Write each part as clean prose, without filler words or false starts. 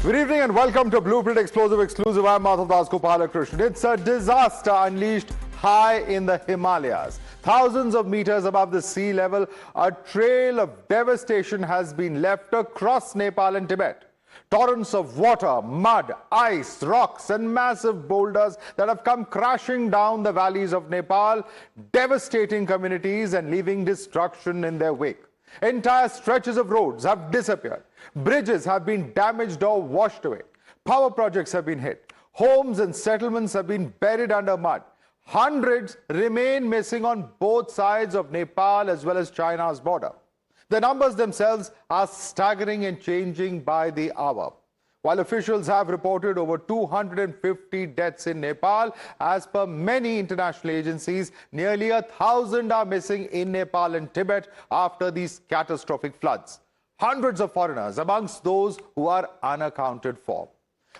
Good evening and welcome to Blueprint Explosive Exclusive. I'm Madhav Das Gopalakrishnan. It's a disaster unleashed high in the Himalayas. Thousands of meters above the sea level, a trail of devastation has been left across Nepal and Tibet. Torrents of water, mud, ice, rocks and massive boulders that have come crashing down the valleys of Nepal, devastating communities and leaving destruction in their wake. Entire stretches of roads have disappeared. Bridges have been damaged or washed away. Power projects have been hit. Homes and settlements have been buried under mud. Hundreds remain missing on both sides of Nepal as well as China's border. The numbers themselves are staggering and changing by the hour. While officials have reported over 250 deaths in Nepal, as per many international agencies, nearly 1,000 are missing in Nepal and Tibet after these catastrophic floods. Hundreds of foreigners amongst those who are unaccounted for.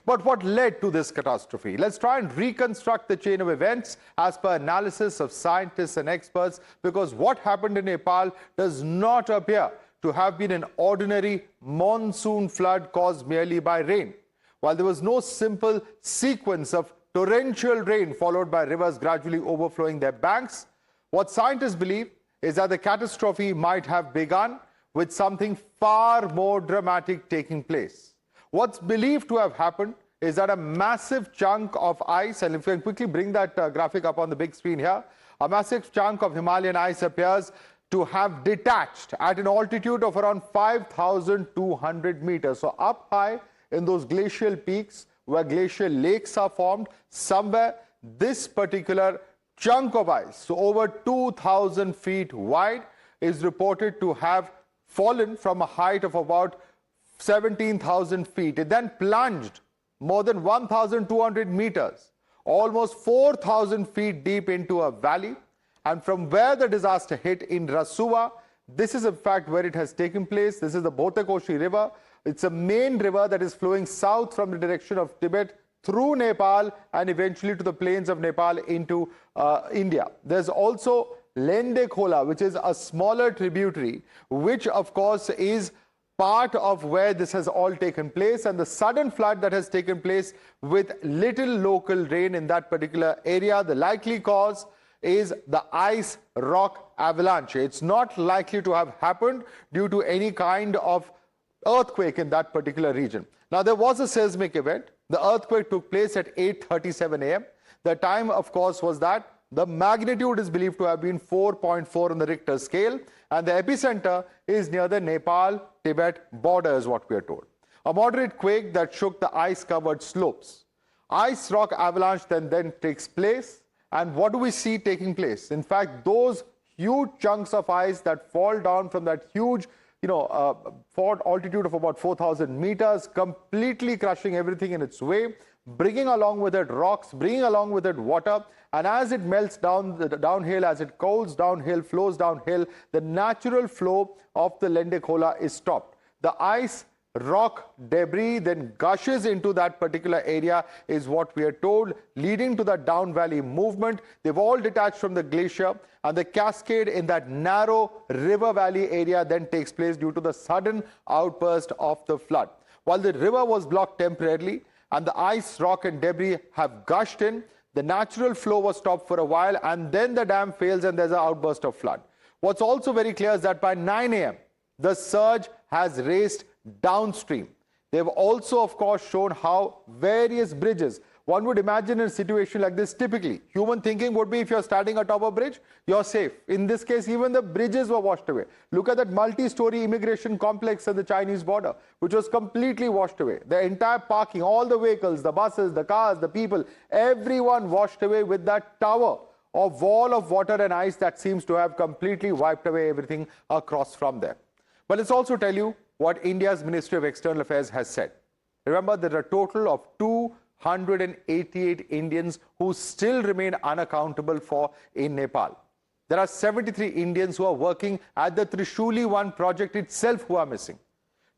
But what led to this catastrophe? Let's try and reconstruct the chain of events as per analysis of scientists and experts, because what happened in Nepal does not appear to have been an ordinary monsoon flood caused merely by rain. While there was no simple sequence of torrential rain followed by rivers gradually overflowing their banks, what scientists believe is that the catastrophe might have begun with something far more dramatic taking place. What's believed to have happened is that a massive chunk of ice, and if you can quickly bring that graphic up on the big screen here, a massive chunk of Himalayan ice appears to have detached at an altitude of around 5,200 meters. So up high in those glacial peaks where glacial lakes are formed, somewhere this particular chunk of ice, so over 2,000 feet wide, is reported to have fallen from a height of about 17,000 feet. It then plunged more than 1,200 meters, almost 4,000 feet deep into a valley. And from where the disaster hit in Rasuwa, this is in fact where it has taken place. This is the Bhotekoshi River. It's a main river that is flowing south from the direction of Tibet through Nepal and eventually to the plains of Nepal into India. There's also Lendekhola, which is a smaller tributary, which of course is part of where this has all taken place, and the sudden flood that has taken place with little local rain in that particular area, the likely cause is the ice rock avalanche. It's not likely to have happened due to any kind of earthquake in that particular region. Now, there was a seismic event. The earthquake took place at 8:37 a.m. The time, of course, was that the magnitude is believed to have been 4.4 on the Richter scale, and the epicenter is near the Nepal-Tibet border, is what we are told. A moderate quake that shook the ice-covered slopes. Ice rock avalanche then takes place. And what do we see taking place? In fact, those huge chunks of ice that fall down from that huge, altitude of about 4,000 meters, completely crushing everything in its way, bringing along with it rocks, bringing along with it water. And as it melts down downhill, as it cools downhill, flows downhill, the natural flow of the Lendekhola is stopped. The ice rock debris then gushes into that particular area, is what we are told, leading to the down valley movement. They've all detached from the glacier, and the cascade in that narrow river valley area then takes place due to the sudden outburst of the flood. While the river was blocked temporarily and the ice, rock and debris have gushed in, the natural flow was stopped for a while, and then the dam fails and there's an outburst of flood. What's also very clear is that by 9 a.m., the surge has raced downstream. They've also, of course, shown how various bridges, one would imagine in a situation like this, typically, human thinking would be if you're standing atop a bridge, you're safe. In this case, even the bridges were washed away. Look at that multi-story immigration complex at the Chinese border, which was completely washed away. The entire parking, all the vehicles, the buses, the cars, the people, everyone washed away with that tower of wall of water and ice that seems to have completely wiped away everything across from there. But let's also tell you what India's Ministry of External Affairs has said. Remember, there are a total of 288 Indians who still remain unaccountable for in Nepal. There are 73 Indians who are working at the Trishuli 1 project itself who are missing.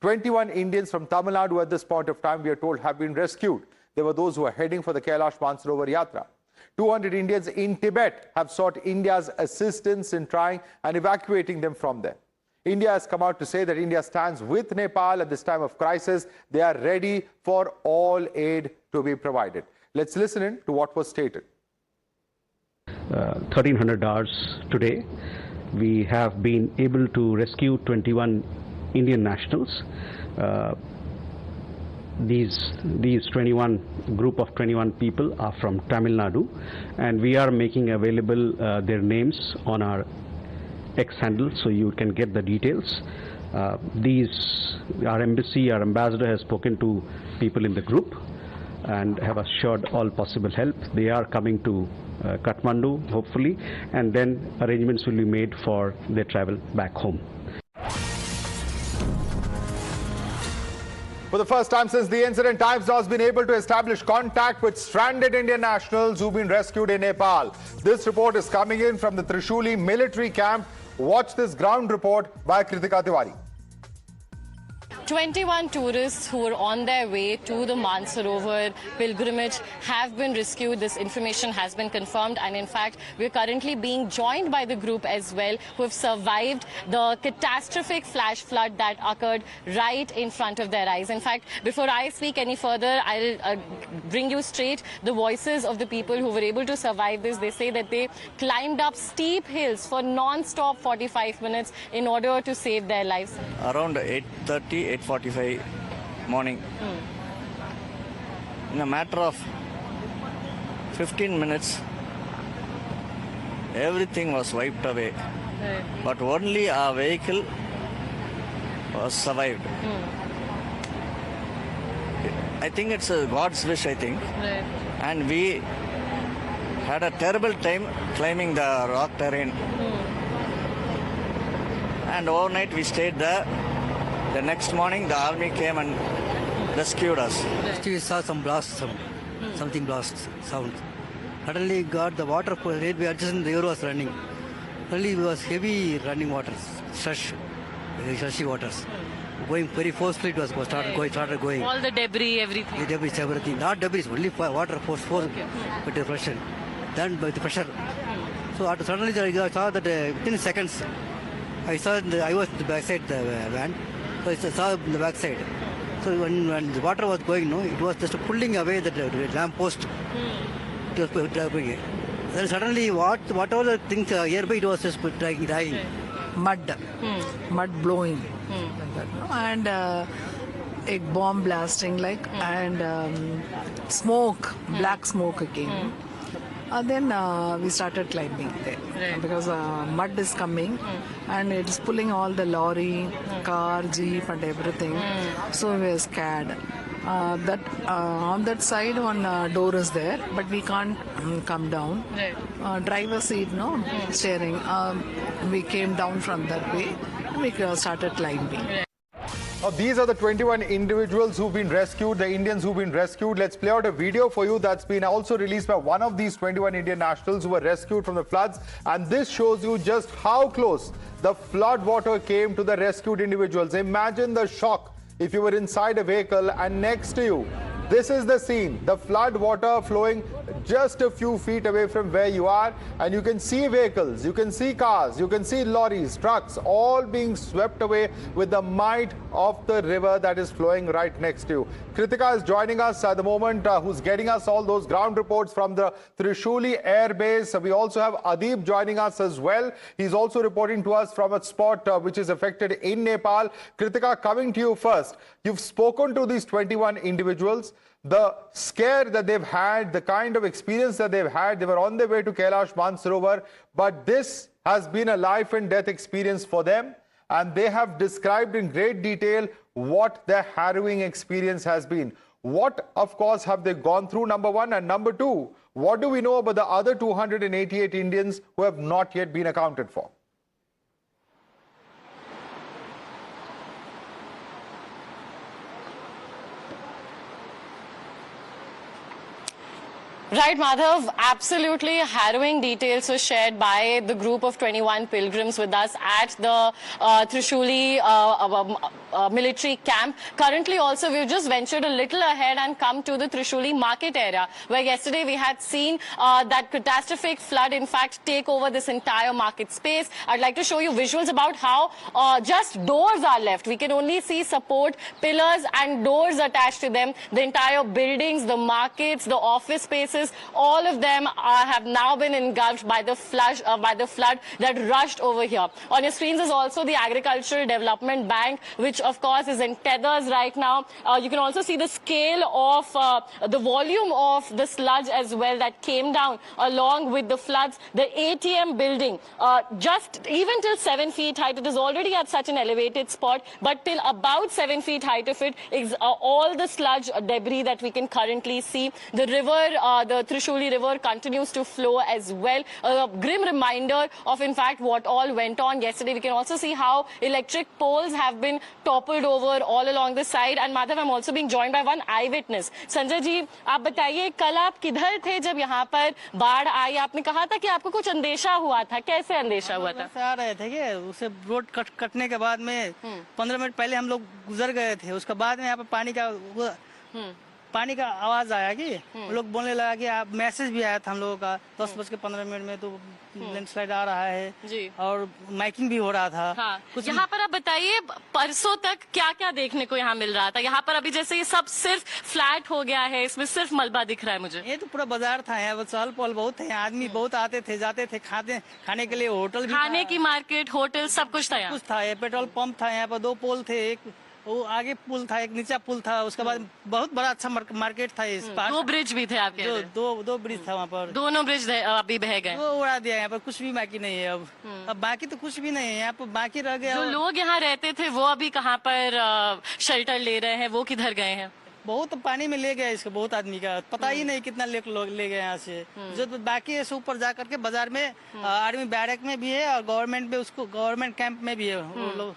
21 Indians from Tamil Nadu at this point of time, we are told, have been rescued. There were those who are heading for the Kailash Mansarovar Yatra. 200 Indians in Tibet have sought India's assistance in trying and evacuating them from there. India has come out to say that India stands with Nepal at this time of crisis. They are ready for all aid to be provided. Let's listen in to what was stated. 1,300 hours today, we have been able to rescue 21 Indian nationals. These 21 group of 21 people are from Tamil Nadu, and we are making available their names on our X handle, so you can get the details. Our embassy, our ambassador has spoken to people in the group and have assured all possible help. They are coming to Kathmandu, hopefully, and then arrangements will be made for their travel back home. For the first time since the incident, Times Now has been able to establish contact with stranded Indian nationals who've been rescued in Nepal. This report is coming in from the Trishuli military camp. Watch this ground report by Kritika Tiwari. 21 tourists who were on their way to the Mansarovar pilgrimage have been rescued. This information has been confirmed, and in fact, we're currently being joined by the group as well, who have survived the catastrophic flash flood that occurred right in front of their eyes. In fact, before I speak any further, I'll bring you straight the voices of the people who were able to survive this. They say that they climbed up steep hills for non-stop 45 minutes in order to save their lives. Around 8:30, 8:45 morning. In a matter of 15 minutes, everything was wiped away. Right. But only our vehicle was survived. I think it's a God's wish, I think. Right. And we had a terrible time climbing the rock terrain. And overnight we stayed there. The next morning, the army came and rescued us. We saw some blast, something blast sound. Suddenly got the water, we are just in the river was running. Suddenly it was heavy running waters, slushy waters. Going very forcefully, it was started going. All the debris, everything. The debris, everything. Not debris, only water force with the pressure. Then by the pressure. So suddenly I saw that within seconds, I was in the backside of the van. So I saw the backside. So when the water was going, it was just pulling away the lamp post. It was dropping it. Then suddenly, whatever the things nearby, it was just dying. Mud blowing, like that, no? And a bomb blasting, and smoke, black smoke again. And then we started climbing there because mud is coming and it's pulling all the lorry, car, jeep and everything. So we were scared. On that side one door is there, but we can't come down. Driver seat, steering. We came down from that way and we started climbing. Now, these are the 21 individuals who've been rescued, the Indians who've been rescued. Let's play out a video for you that's been also released by one of these 21 Indian nationals who were rescued from the floods. And this shows you just how close the flood water came to the rescued individuals. Imagine the shock if you were inside a vehicle and next to you, this is the scene, the flood water flowing just a few feet away from where you are, and you can see vehicles, you can see cars, you can see lorries, trucks, all being swept away with the might of the river that is flowing right next to you. Kritika is joining us at the moment, who's getting us all those ground reports from the Trishuli Air Base. We also have Adib joining us as well. He's also reporting to us from a spot which is affected in Nepal. Kritika, coming to you first. You've spoken to these 21 individuals. The scare that they've had, the kind of experience that they've had, they were on their way to Kailash Mansarovar, but this has been a life and death experience for them, and they have described in great detail what their harrowing experience has been. What, of course, have they gone through, number one, and number two, what do we know about the other 288 Indians who have not yet been accounted for? Right, Madhav. Absolutely harrowing details were shared by the group of 21 pilgrims with us at the Trishuli military camp. Currently, also, we've just ventured a little ahead and come to the Trishuli market area, where yesterday we had seen that catastrophic flood, in fact, take over this entire market space. I'd like to show you visuals about how just doors are left. We can only see support pillars and doors attached to them. The entire buildings, the markets, the office spaces, all of them have now been engulfed by the flood that rushed over here. On your screens is also the Agricultural Development Bank, which of course is in tethers right now. You can also see the scale of the volume of the sludge as well that came down along with the floods. The ATM building, just even till 7 feet height, it is already at such an elevated spot, but till about 7 feet height of it is all the sludge debris that we can currently see. The river, the Trishuli river, continues to flow as well. A grim reminder of, in fact, what all went on yesterday. We can also see how electric poles have been toppled over all along the side. And Madhav, I'm also being joined by one eyewitness. Sanjay ji, आप बताइए, कल आप किधर थे जब यहाँ पर बाढ़ आई? आपने कहा था कि आपको कुछ अंदेशा हुआ था. कैसे अंदेशा हुआ था? आ रहे थे कि उसे रोड कटने के बाद में 15 मिनट पहले हम लोग गुजर गए थे. उसके बाद में यहाँ पर पानी का आवाज आया कि लोग बोलने लगा कि आप मैसेज भी आया था हम लोगों का 10:15 में तो लैंडस्लाइड आ रहा है जी. और माइकिंग भी हो रहा था. हाँ. यहाँ पर आप बताइए, परसों तक क्या क्या देखने को यहाँ मिल रहा था? यहाँ पर अभी जैसे ये सब सिर्फ फ्लैट हो गया है, इसमें सिर्फ मलबा दिख रहा है मुझे. ये तो पूरा बाजार था, यहाँ चहल पहल बहुत है, आदमी बहुत आते थे जाते थे, खाने के लिए होटल भी, खाने की मार्केट, होटल, सब कुछ था यहाँ. कुछ था. पेट्रोल पंप था, यहाँ पर 2 पोल थे, एक वो आगे पुल था, एक नीचा पुल था. उसके बाद बहुत बड़ा अच्छा मार्केट था. इस पास 2 ब्रिज भी थे आपके? दो ब्रिज था वहाँ पर. दोनों ब्रिज अभी बह गए, वो उड़ा दिया. यहाँ पर कुछ भी बाकी नहीं है अब बाकी तो कुछ भी नहीं है यहाँ पर बाकी रह गया. जो लोग यहाँ रहते थे वो अभी कहाँ पर शेल्टर ले रहे हैं? वो किधर गए हैं? बहुत पानी में ले गया इसको, बहुत आदमी का पता ही नहीं कितना लोग ले गए यहाँ से. जो बाकी है ऊपर जा करके बाजार में आर्मी बैरक में भी है और गवर्नमेंट कैंप में भी है वो लोग.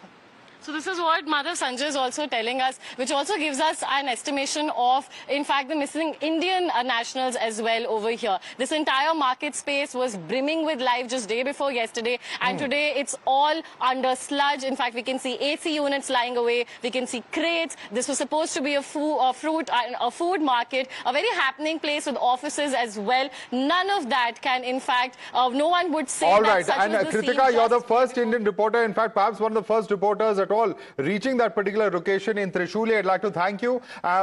So this is what Madhav Sanjay is also telling us, which also gives us an estimation of, in fact, the missing Indian nationals as well over here. This entire market space was brimming with life just day before yesterday, and today it's all under sludge. In fact, we can see AC units lying away. We can see crates. This was supposed to be a food market, a very happening place with offices as well. None of that can, in fact, no one would say. All that right, such and was the Kritika, scene you're the first Indian reporter, in fact, perhaps one of the first reporters at all reaching that particular location in Trishuli. I'd like to thank you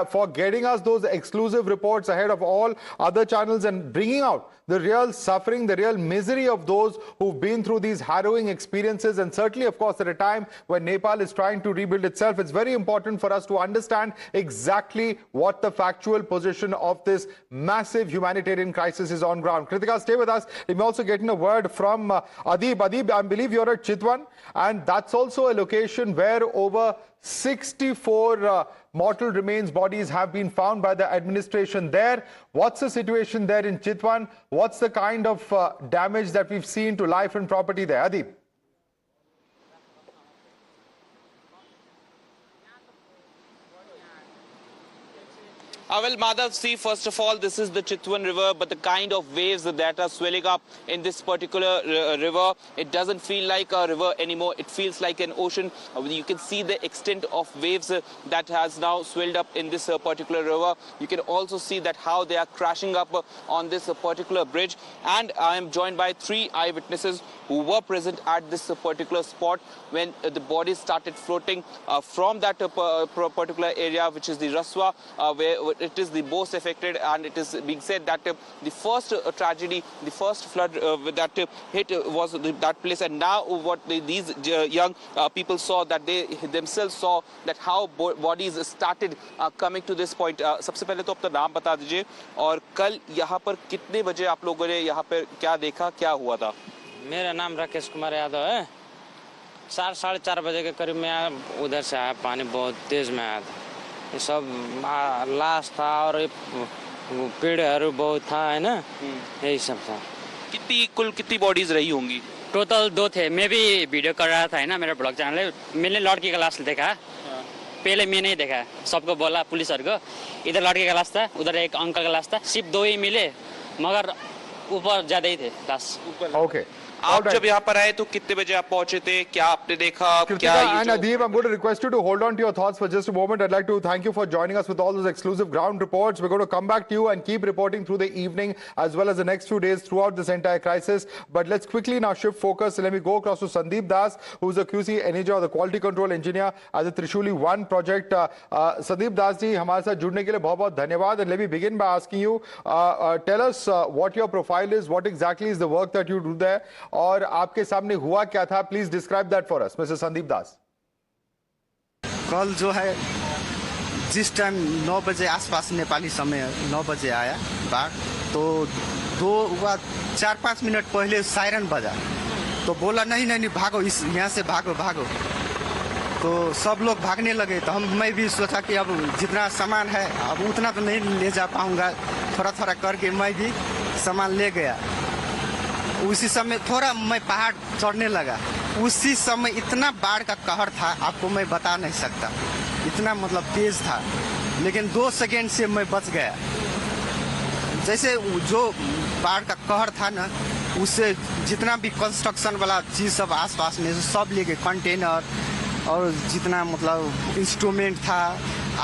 for getting us those exclusive reports ahead of all other channels and bringing out the real suffering, the real misery of those who've been through these harrowing experiences. And certainly, of course, at a time when Nepal is trying to rebuild itself, it's very important for us to understand exactly what the factual position of this massive humanitarian crisis is on ground. Kritika, stay with us. Let me also get in a word from Adib. Adib, I believe you're at Chitwan, and that's also a location where over 64 mortal remains bodies have been found by the administration there. What's the situation there in Chitwan? What's the kind of damage that we've seen to life and property there? Adib. Well, Madhav, see, first of all, this is the Chitwan River, but the kind of waves that are swelling up in this particular river, it doesn't feel like a river anymore. It feels like an ocean. You can see the extent of waves that has now swelled up in this particular river. You can also see that how they are crashing up on this particular bridge. And I am joined by 3 eyewitnesses who were present at this particular spot when the bodies started floating from that particular area, which is the Raswa, where it is the most affected, and it is being said that the first tragedy, the first flood that hit was that place, and now what these young people saw, that they themselves saw that how bodies started coming to this point. सबसे पहले तो अपना नाम बता दीजिए और कल यहाँ पर कितने बजे आप लोगों ने यहाँ पर क्या देखा, क्या हुआ था? मेरा नाम राकेश कुमार यादव है. 4-4:30 बजे के करीब में उधर से आया, पानी बहुत तेज में आया था. ये सब लाश था और पेड़ बहुत था, है ना, यही सब था. कुल कितनी बॉडीज रही होंगी? टोटल 2 थे. मैं भी वीडियो कर रहा था, है ना, मेरा ब्लॉग चैनल है. मैंने लड़की का लाश देखा, पहले मैं नहीं देखा. सबको बोला पुलिसहरुको, इधर लड़की का लाश था, उधर एक अंकल का लाश था. सिर्फ 2 ही मिले मगर ऊपर ज़्यादा ही थे लास्ट। Okay. आप जब यहाँ पर आए तो कितने बजे आप पहुंचे थे, क्या आपने देखा? क्या Kritika and Adeep, I'm going to request you to hold on to your thoughts for just a moment. I'd like to thank you for joining us with all those exclusive ground reports. We're going to come back to you and keep reporting through the evening as well as the next few days throughout this entire crisis. But let's quickly now shift focus. Let me go across to Sandeep Das, who's a QC engineer or the quality control engineer at the Trishuli 1 project. Sandeep Das ji, हमारे साथ जुड़ने के लिए बहुत-बहुत धन्यवाद. And let me begin by asking you, tell us what your profile is, what exactly is the work that you do there, और आपके सामने हुआ क्या था? Please describe that for us, Mr. Sandeep Das. कल जो है जिस टाइम 9 बजे आसपास नेपाली समय 9 बजे आया बाढ़, तो 4-5 मिनट पहले सायरन बजा, तो बोला नहीं भागो, इस यहाँ से भागो। तो सब लोग भागने लगे, तो मैं भी सोचा कि अब जितना सामान है अब उतना तो नहीं ले जा पाऊंगा, थोड़ा करके मैं भी सामान ले गया। उसी समय थोड़ा मैं पहाड़ चढ़ने लगा, उसी समय इतना बाढ़ का कहर था, आपको मैं बता नहीं सकता, इतना मतलब तेज था, लेकिन 2 सेकेंड से मैं बच गया। जैसे जो बाढ़ का कहर था ना, उससे जितना भी कंस्ट्रक्शन वाला चीज सब आसपास में सब ले गए, कंटेनर और जितना मतलब इंस्ट्रूमेंट था,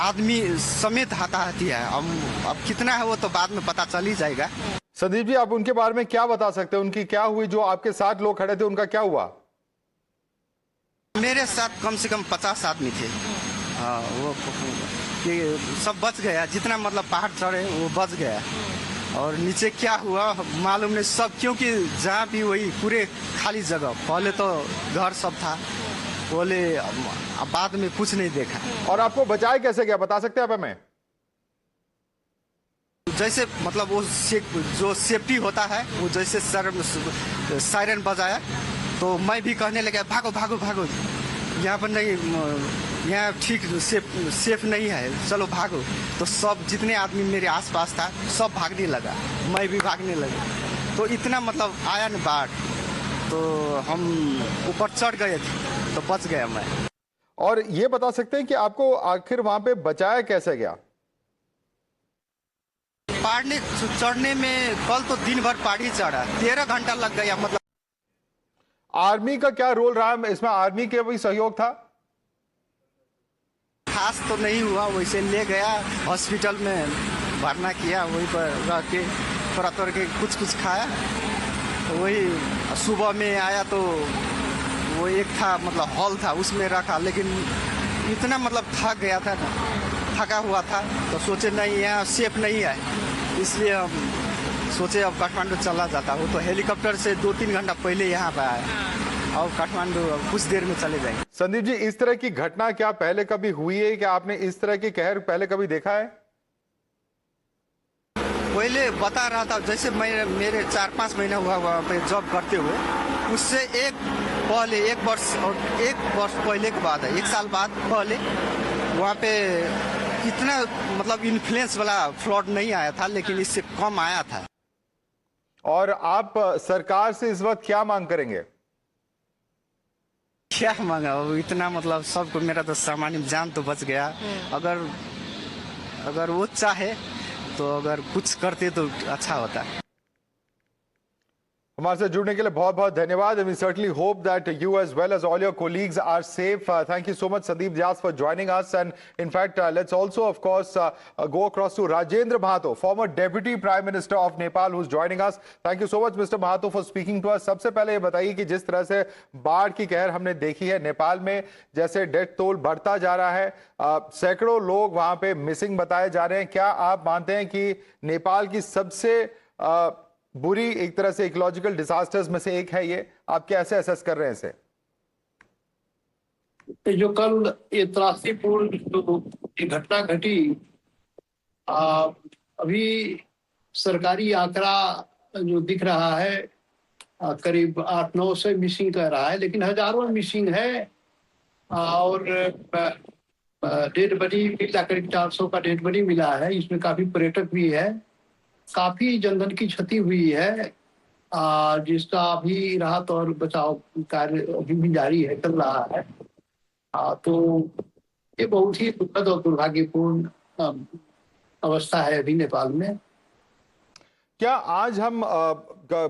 आदमी समेत हाथाहाथी है। अब कितना है वो तो बाद में पता चल ही जाएगा। संदीप जी, आप उनके बारे में क्या बता सकते हैं? उनकी क्या हुई? जो आपके साथ लोग खड़े थे उनका क्या हुआ? मेरे साथ कम से कम 50 आदमी थे। हाँ, वो सब बच गया, जितना मतलब पहाड़ चढ़े वो बच गया। और नीचे क्या हुआ मालूम नहीं सब, क्योंकि जहाँ भी वही पूरे खाली जगह, पहले तो घर सब था, बोले बाद में कुछ नहीं देखा। और आपको बचाया कैसे गया, बता सकते हैं आप हमें? जैसे मतलब वो जो सेफ्टी होता है, वो जैसे सायरन बजाया तो मैं भी कहने लगा भागो, यहाँ पर नहीं, यहाँ ठीक सेफ नहीं है, चलो भागो। तो सब जितने आदमी मेरे आसपास था सब भागने लगा, मैं भी भागने लगा। तो इतना मतलब आया न बाढ़, तो हम ऊपर चढ़ गए थे, तो बच गया मैं। और ये बता सकते हैं कि आपको आखिर वहां पे बचाया कैसे गया? पहाड़ चढ़ने में कल तो दिन भर पहाड़ी चढ़ा, 13 घंटा लग गया। मतलब आर्मी का क्या रोल रहा है इसमें? आर्मी के भी सहयोग था? खास तो नहीं हुआ, वैसे ले गया हॉस्पिटल में भरना किया, वहीं पर रह के थोड़ा के कुछ खाया। वही सुबह में आया तो वो एक था मतलब हॉल था, उसमें रखा, लेकिन इतना मतलब थक गया था ना, थका हुआ था, तो सोचे नहीं यहाँ सेफ नहीं है, इसलिए हम सोचे अब काठमांडू चला जाता। वो तो हेलीकॉप्टर से 2-3 घंटा पहले यहाँ पे आया, और काठमांडू कुछ देर में चले जाएंगे। संदीप जी, इस तरह की घटना क्या पहले कभी हुई है? क्या आपने इस तरह की कहर पहले कभी देखा है? पहले बता रहा था, जैसे मेरे 4-5 महीना हुआ वहाँ पे जॉब करते हुए, उससे एक वर्ष पहले के बाद है, 1 साल बाद पहले वहाँ पे इतना मतलब इन्फ्लुएंस वाला फ्लड नहीं आया था, लेकिन इससे कम आया था। और आप सरकार से इस वक्त क्या मांग करेंगे? क्या मांगा, इतना मतलब सबको, मेरा तो सामान्य जान तो बच गया। अगर वो चाहे तो अगर कुछ करते तो अच्छा होता। हमारे साथ जुड़ने के लिए बहुत बहुत धन्यवाद। We certainly hope that you as well as all your colleagues are safe. Thank you so much, Sandeep Das, for joining us. And in fact, let's also, of course, go across to Rajendra Mahato, former Deputy Prime Minister of Nepal, who's joining us. Thank you so much, Mr. Mahato, for speaking to us. सबसे पहले ये बताइए कि जिस तरह से बाढ़ की कहर हमने देखी है नेपाल में, जैसे डेथ टोल बढ़ता जा रहा है, सैकड़ों लोग वहां पे मिसिंग बताए जा रहे हैं, क्या आप मानते हैं कि नेपाल की सबसे बुरी एक तरह से इकोलॉजिकल डिजास्टर्स में से एक है ये? आप कैसे असेस कर रहे हैं इसे? जो कल ये त्रासदीपूर्ण जो घटना घटी, अभी सरकारी आंकड़ा जो दिख रहा है करीब 800-900 मिसिंग कह रहा है, लेकिन हजारों मिसिंग है। और डेड बॉडी मिला, करीब 400 का डेड बॉडी मिला है। इसमें काफी पर्यटक भी है, काफी जनधन की क्षति हुई है, जिसका अभी राहत और बचाव कार्य अभी भी जारी है, चल रहा है। तो ये बहुत ही दुखद और दुर्भाग्यपूर्ण अवस्था है अभी नेपाल में। क्या आज हम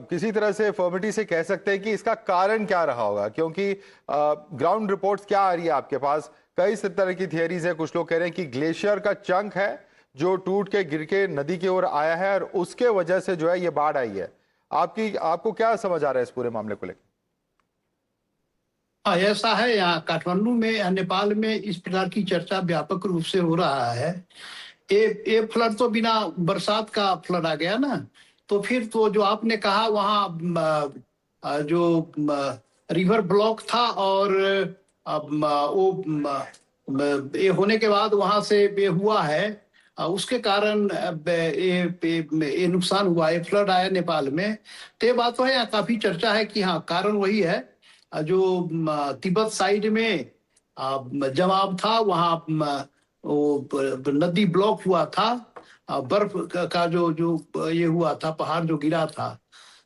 किसी तरह से फर्मिटी से कह सकते हैं कि इसका कारण क्या रहा होगा? क्योंकि ग्राउंड रिपोर्ट्स क्या आ रही है आपके पास? कई तरह की थियरीज है। कुछ लोग कह रहे हैं कि ग्लेशियर का चंक है जो टूट के गिर के नदी की ओर आया है और उसके वजह से जो है ये बाढ़ आई है। आपको क्या समझ आ रहा है इस पूरे मामले को लेकर? हाँ, ऐसा है। यहाँ काठमांडू में या नेपाल में इस प्रकार की चर्चा व्यापक रूप से हो रहा है। ये फ्लड तो बिना बरसात का फ्लड आ गया ना, तो फिर तो जो आपने कहा वहाँ जो रिवर ब्लॉक था और ये होने के बाद वहां से ये हुआ है, उसके कारण ये नुकसान हुआ है, फ्लड आया नेपाल में। तो ये बात तो है, यहाँ काफी चर्चा है कि हाँ कारण वही है। जो तिब्बत साइड में जवाब था, वहाँ वो नदी ब्लॉक हुआ था, बर्फ का जो ये हुआ था, पहाड़ जो गिरा था।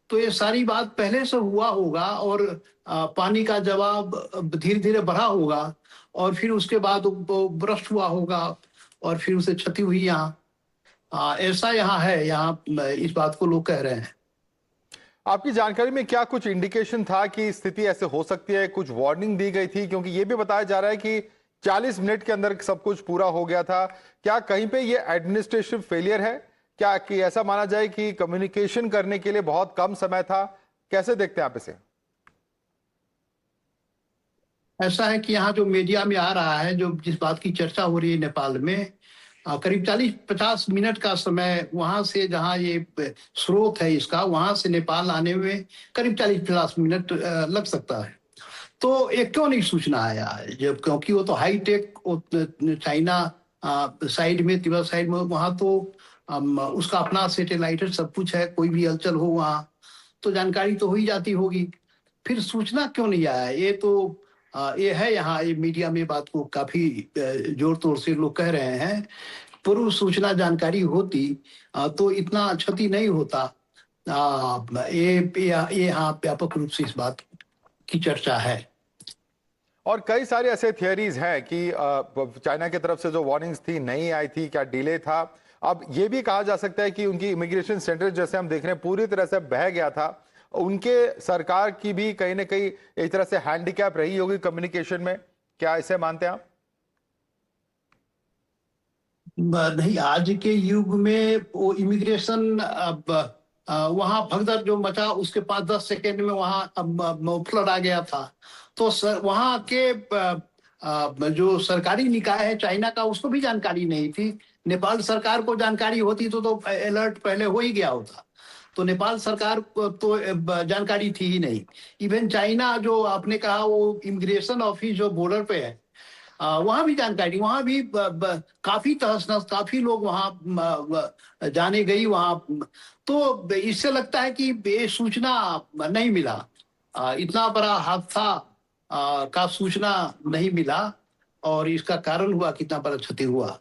तो ये सारी बात पहले से हुआ होगा और पानी का जवाब धीरे धीरे बढ़ा होगा और फिर उसके बाद वो ब्रस्ट हुआ होगा और फिर उसे क्षति हुई। यहाँ ऐसा यहाँ है, यहाँ इस बात को लोग कह रहे हैं। आपकी जानकारी में क्या कुछ इंडिकेशन था कि स्थिति ऐसे हो सकती है? कुछ वार्निंग दी गई थी? क्योंकि ये भी बताया जा रहा है कि 40 मिनट के अंदर सब कुछ पूरा हो गया था। क्या कहीं पे ये एडमिनिस्ट्रेटिव फेलियर है? क्या कि ऐसा माना जाए कि कम्युनिकेशन करने के लिए बहुत कम समय था? कैसे देखते हैं आप इसे? ऐसा है कि यहाँ जो मीडिया में आ रहा है, जो जिस बात की चर्चा हो रही है नेपाल में, करीब 40-50 मिनट का समय वहां से, जहाँ ये स्रोत है इसका, वहां से नेपाल आने में करीब 40-50 मिनट लग सकता है। तो ये क्यों नहीं सूचना आया? जब क्योंकि वो तो हाई टेक चाइना साइड में, तिब्बत साइड में, वहां तो उसका अपना सैटेलाइट सब कुछ है। कोई भी हलचल हो वहाँ तो जानकारी तो हो ही जाती होगी। फिर सूचना क्यों नहीं आया? ये तो ये है यहाँ, ये मीडिया में बात को काफी जोर तोड़ से लोग कह रहे हैं। पूर्व सूचना जानकारी होती तो इतना क्षति नहीं होता। ये यहाँ व्यापक रूप से इस बात की चर्चा है। और कई सारे ऐसे थियरीज हैं कि चाइना की तरफ से जो वार्निंग्स थी नहीं आई थी, क्या डिले था? अब ये भी कहा जा सकता है कि उनकी इमिग्रेशन सेंटर जैसे हम देख रहे हैं पूरी तरह से बह गया था। उनके सरकार की भी कहीं ना कहीं एक तरह से हैंडीकैप रही होगी कम्युनिकेशन में। क्या इसे मानते हैं आप? नहीं, आज के युग में वो इमिग्रेशन वहां भगदड़ जो मचा, उसके 5-10 सेकेंड में वहां फ्लड आ गया था। तो वहां के जो सरकारी निकाय है चाइना का, उसको भी जानकारी नहीं थी। नेपाल सरकार को जानकारी होती तो अलर्ट पहले हो ही गया होता। तो नेपाल सरकार को तो जानकारी थी ही नहीं। इवन चाइना जो आपने कहा, वो इमिग्रेशन ऑफिस जो बॉर्डर पे है, वहां भी जानकारी, वहां भी काफी तहस-नहस, काफी लोग वहां जाने गई वहां। तो इससे लगता है कि ये सूचना नहीं मिला, इतना बड़ा हादसा का सूचना नहीं मिला और इसका कारण हुआ कितना बड़ा क्षति हुआ।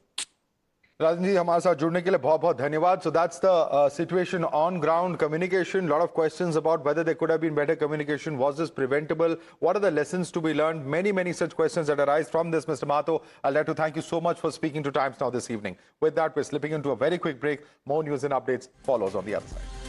राजन जी, हमारे साथ जुड़ने के लिए बहुत बहुत धन्यवाद। So that's the situation on ground, communication. Lot of questions about whether there could have been better communication. Was this preventable? What are the lessons to be learned? Many such questions that arise from this, Mr. Mato. I'd like to thank you so much for speaking to Times Now this evening. With that, we're slipping into a very quick break. More news and updates follows on the other side.